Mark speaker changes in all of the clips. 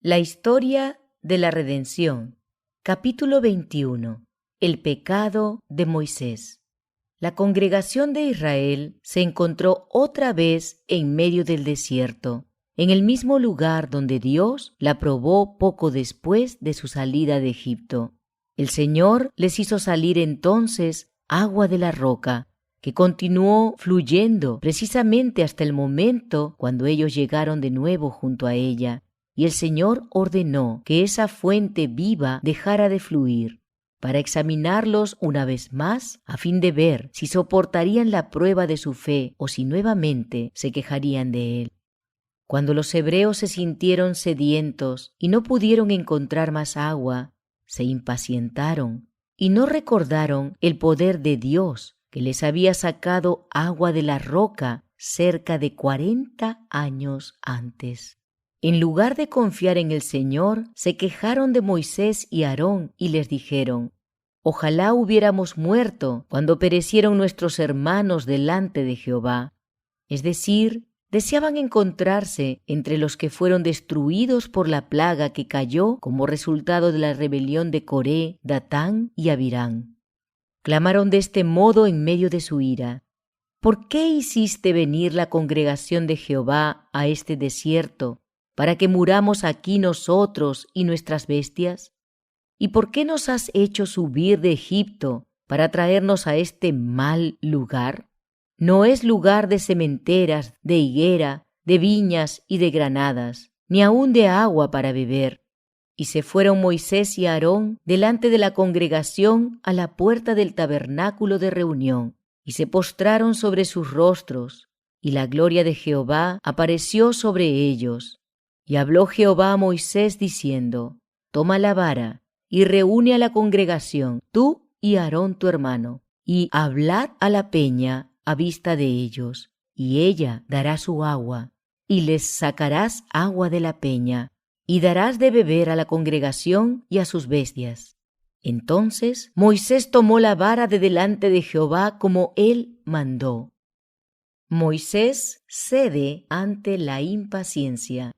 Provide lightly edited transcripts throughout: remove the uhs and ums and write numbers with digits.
Speaker 1: La historia de la redención. Capítulo 21. El pecado de Moisés. La congregación de Israel se encontró otra vez en medio del desierto, en el mismo lugar donde Dios la probó poco después de su salida de Egipto. El Señor les hizo salir entonces agua de la roca, que continuó fluyendo precisamente hasta el momento cuando ellos llegaron de nuevo junto a ella. Y el Señor ordenó que esa fuente viva dejara de fluir, para examinarlos una vez más, a fin de ver si soportarían la prueba de su fe o si nuevamente se quejarían de él. Cuando los hebreos se sintieron sedientos y no pudieron encontrar más agua, se impacientaron y no recordaron el poder de Dios, que les había sacado agua de la roca cerca de 40 años antes. En lugar de confiar en el Señor, se quejaron de Moisés y Aarón y les dijeron: «Ojalá hubiéramos muerto cuando perecieron nuestros hermanos delante de Jehová». Es decir, deseaban encontrarse entre los que fueron destruidos por la plaga que cayó como resultado de la rebelión de Coré, Datán y Abirán. Clamaron de este modo en medio de su ira: «¿Por qué hiciste venir la congregación de Jehová a este desierto, para que muramos aquí nosotros y nuestras bestias? ¿Y por qué nos has hecho subir de Egipto para traernos a este mal lugar? No es lugar de sementeras, de higuera, de viñas y de granadas, ni aun de agua para beber». Y se fueron Moisés y Aarón delante de la congregación a la puerta del tabernáculo de reunión, y se postraron sobre sus rostros, y la gloria de Jehová apareció sobre ellos. Y habló Jehová a Moisés diciendo: «Toma la vara y reúne a la congregación, tú y Aarón tu hermano, y hablad a la peña a vista de ellos, y ella dará su agua, y les sacarás agua de la peña, y darás de beber a la congregación y a sus bestias». Entonces Moisés tomó la vara de delante de Jehová como él mandó. Moisés cede ante la impaciencia.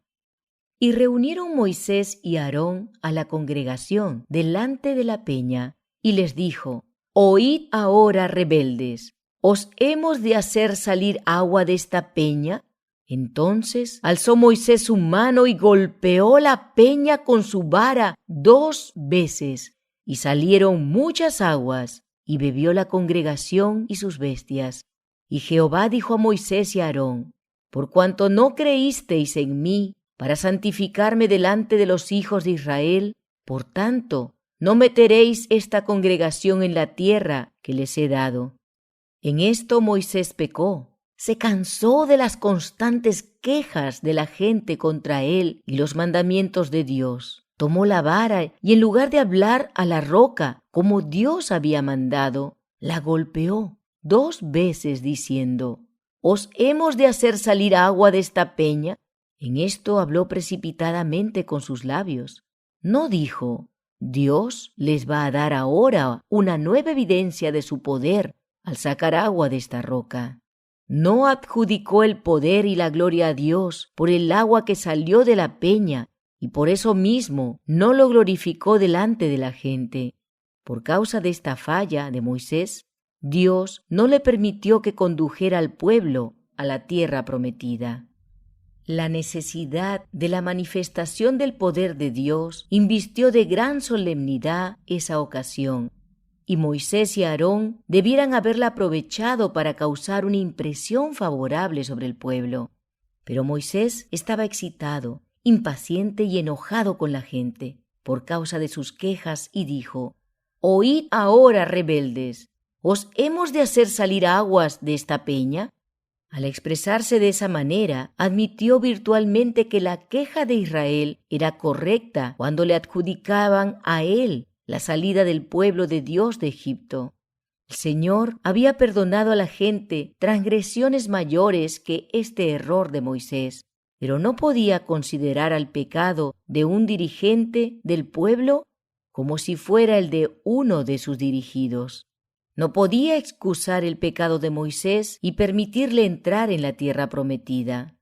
Speaker 1: Y reunieron Moisés y Aarón a la congregación delante de la peña, y les dijo: «Oíd ahora, rebeldes, ¿os hemos de hacer salir agua de esta peña?». Entonces alzó Moisés su mano y golpeó la peña con su vara 2 veces, y salieron muchas aguas, y bebió la congregación y sus bestias. Y Jehová dijo a Moisés y a Aarón: «Por cuanto no creísteis en mí, para santificarme delante de los hijos de Israel, por tanto, no meteréis esta congregación en la tierra que les he dado». En esto Moisés pecó, se cansó de las constantes quejas de la gente contra él y los mandamientos de Dios. Tomó la vara y en lugar de hablar a la roca, como Dios había mandado, la golpeó 2 veces diciendo: «¿Os hemos de hacer salir agua de esta peña?». En esto habló precipitadamente con sus labios. No dijo: «Dios les va a dar ahora una nueva evidencia de su poder al sacar agua de esta roca». No adjudicó el poder y la gloria a Dios por el agua que salió de la peña, y por eso mismo no lo glorificó delante de la gente. Por causa de esta falla de Moisés, Dios no le permitió que condujera al pueblo a la tierra prometida. La necesidad de la manifestación del poder de Dios invistió de gran solemnidad esa ocasión, y Moisés y Aarón debieran haberla aprovechado para causar una impresión favorable sobre el pueblo. Pero Moisés estaba excitado, impaciente y enojado con la gente por causa de sus quejas, y dijo: «Oíd ahora, rebeldes, ¿os hemos de hacer salir aguas de esta peña?». Al expresarse de esa manera, admitió virtualmente que la queja de Israel era correcta cuando le adjudicaban a él la salida del pueblo de Dios de Egipto. El Señor había perdonado a la gente transgresiones mayores que este error de Moisés, pero no podía considerar al pecado de un dirigente del pueblo como si fuera el de uno de sus dirigidos. No podía excusar el pecado de Moisés y permitirle entrar en la tierra prometida.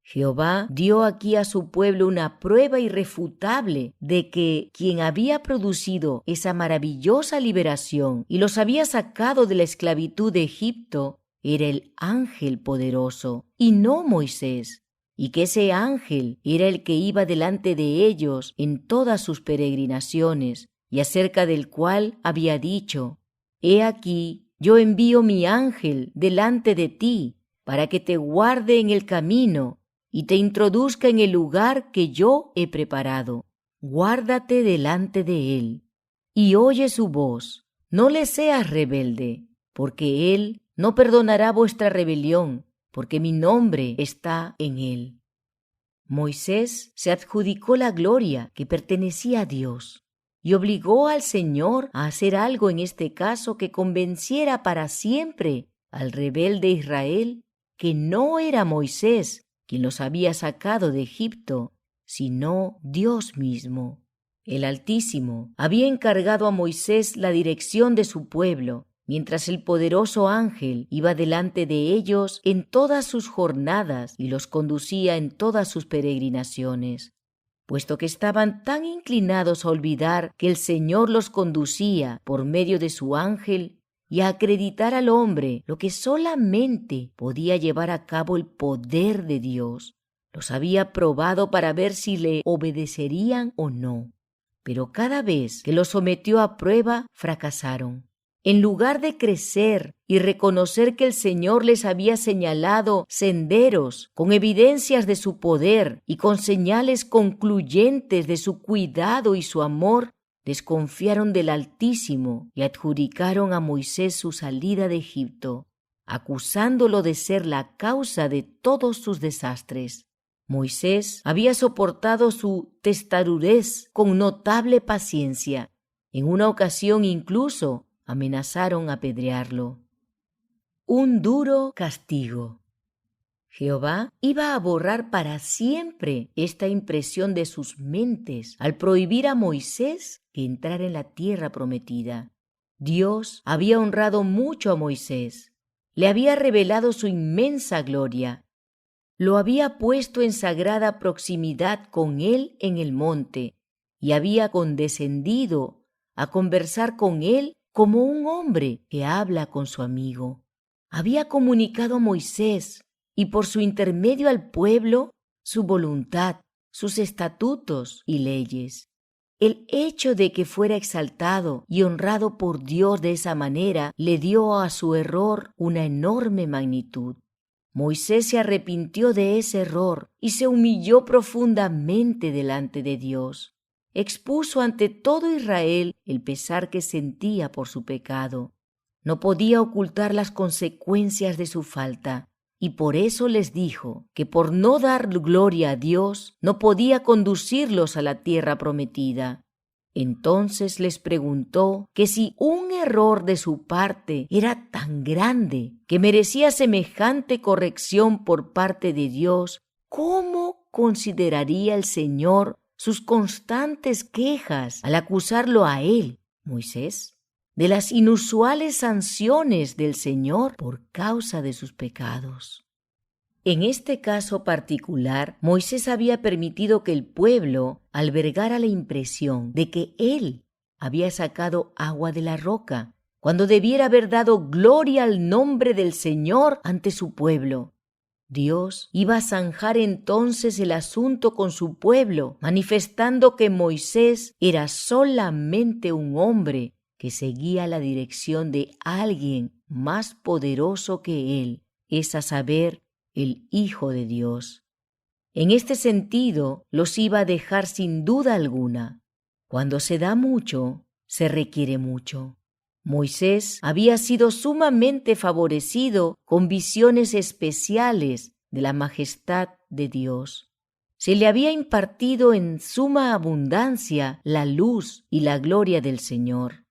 Speaker 1: Jehová dio aquí a su pueblo una prueba irrefutable de que quien había producido esa maravillosa liberación y los había sacado de la esclavitud de Egipto era el ángel poderoso y no Moisés, y que ese ángel era el que iba delante de ellos en todas sus peregrinaciones, y acerca del cual había dicho: He aquí, yo envío mi ángel delante de ti, para que te guarde en el camino y te introduzca en el lugar que yo he preparado. Guárdate delante de él, y oye su voz. No le seas rebelde, porque él no perdonará vuestra rebelión, porque mi nombre está en él. Moisés se adjudicó la gloria que pertenecía a Dios y obligó al Señor a hacer algo en este caso que convenciera para siempre al rebelde Israel que no era Moisés quien los había sacado de Egipto, sino Dios mismo. El Altísimo había encargado a Moisés la dirección de su pueblo, mientras el poderoso ángel iba delante de ellos en todas sus jornadas y los conducía en todas sus peregrinaciones. Puesto que estaban tan inclinados a olvidar que el Señor los conducía por medio de su ángel y a acreditar al hombre lo que solamente podía llevar a cabo el poder de Dios, los había probado para ver si le obedecerían o no. Pero cada vez que los sometió a prueba, fracasaron. En lugar de crecer y reconocer que el Señor les había señalado senderos con evidencias de su poder y con señales concluyentes de su cuidado y su amor, desconfiaron del Altísimo y adjudicaron a Moisés su salida de Egipto, acusándolo de ser la causa de todos sus desastres. Moisés había soportado su testarudez con notable paciencia. En una ocasión incluso amenazaron apedrearlo. Un duro castigo. Jehová iba a borrar para siempre esta impresión de sus mentes al prohibir a Moisés que entrara en la tierra prometida. Dios había honrado mucho a Moisés, le había revelado su inmensa gloria, lo había puesto en sagrada proximidad con él en el monte y había condescendido a conversar con él como un hombre que habla con su amigo. Había comunicado a Moisés y por su intermedio al pueblo su voluntad, sus estatutos y leyes. El hecho de que fuera exaltado y honrado por Dios de esa manera le dio a su error una enorme magnitud. Moisés se arrepintió de ese error y se humilló profundamente delante de Dios. Expuso ante todo Israel el pesar que sentía por su pecado. No podía ocultar las consecuencias de su falta, y por eso les dijo que por no dar gloria a Dios no podía conducirlos a la tierra prometida. Entonces les preguntó que si un error de su parte era tan grande que merecía semejante corrección por parte de Dios, ¿cómo consideraría el Señor sus constantes quejas al acusarlo a él, Moisés, de las inusuales sanciones del Señor por causa de sus pecados? En este caso particular, Moisés había permitido que el pueblo albergara la impresión de que él había sacado agua de la roca, cuando debiera haber dado gloria al nombre del Señor ante su pueblo. Dios iba a zanjar entonces el asunto con su pueblo, manifestando que Moisés era solamente un hombre que seguía la dirección de alguien más poderoso que él, es a saber, el Hijo de Dios. En este sentido, los iba a dejar sin duda alguna. Cuando se da mucho, se requiere mucho. Moisés había sido sumamente favorecido con visiones especiales de la majestad de Dios. Se le había impartido en suma abundancia la luz y la gloria del Señor.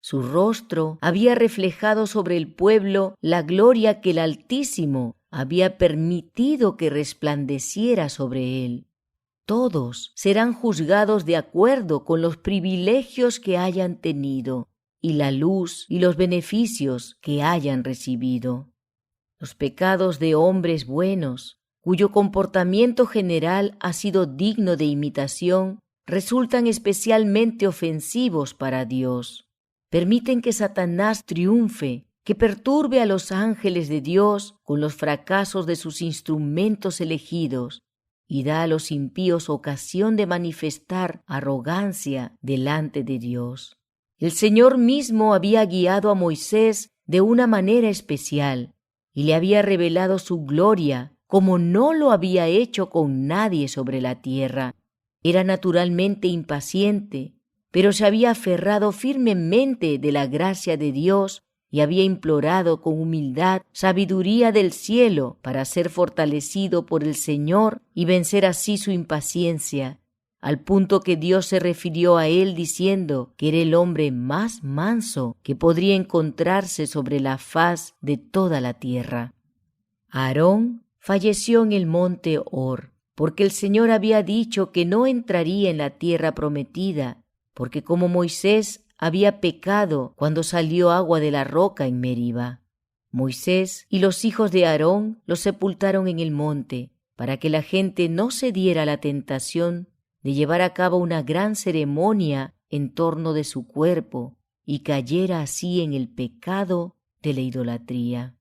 Speaker 1: Su rostro había reflejado sobre el pueblo la gloria que el Altísimo había permitido que resplandeciera sobre él. Todos serán juzgados de acuerdo con los privilegios que hayan tenido y la luz y los beneficios que hayan recibido. Los pecados de hombres buenos, cuyo comportamiento general ha sido digno de imitación, resultan especialmente ofensivos para Dios. Permiten que Satanás triunfe, que perturbe a los ángeles de Dios con los fracasos de sus instrumentos elegidos, y da a los impíos ocasión de manifestar arrogancia delante de Dios. El Señor mismo había guiado a Moisés de una manera especial y le había revelado su gloria como no lo había hecho con nadie sobre la tierra. Era naturalmente impaciente, pero se había aferrado firmemente de la gracia de Dios y había implorado con humildad sabiduría del cielo para ser fortalecido por el Señor y vencer así su impaciencia, al punto que Dios se refirió a él diciendo que era el hombre más manso que podría encontrarse sobre la faz de toda la tierra. Aarón falleció en el monte Hor, porque el Señor había dicho que no entraría en la tierra prometida, porque como Moisés había pecado cuando salió agua de la roca en Meriba. Moisés y los hijos de Aarón los sepultaron en el monte, para que la gente no se diera a la tentación de llevar a cabo una gran ceremonia en torno de su cuerpo y cayera así en el pecado de la idolatría.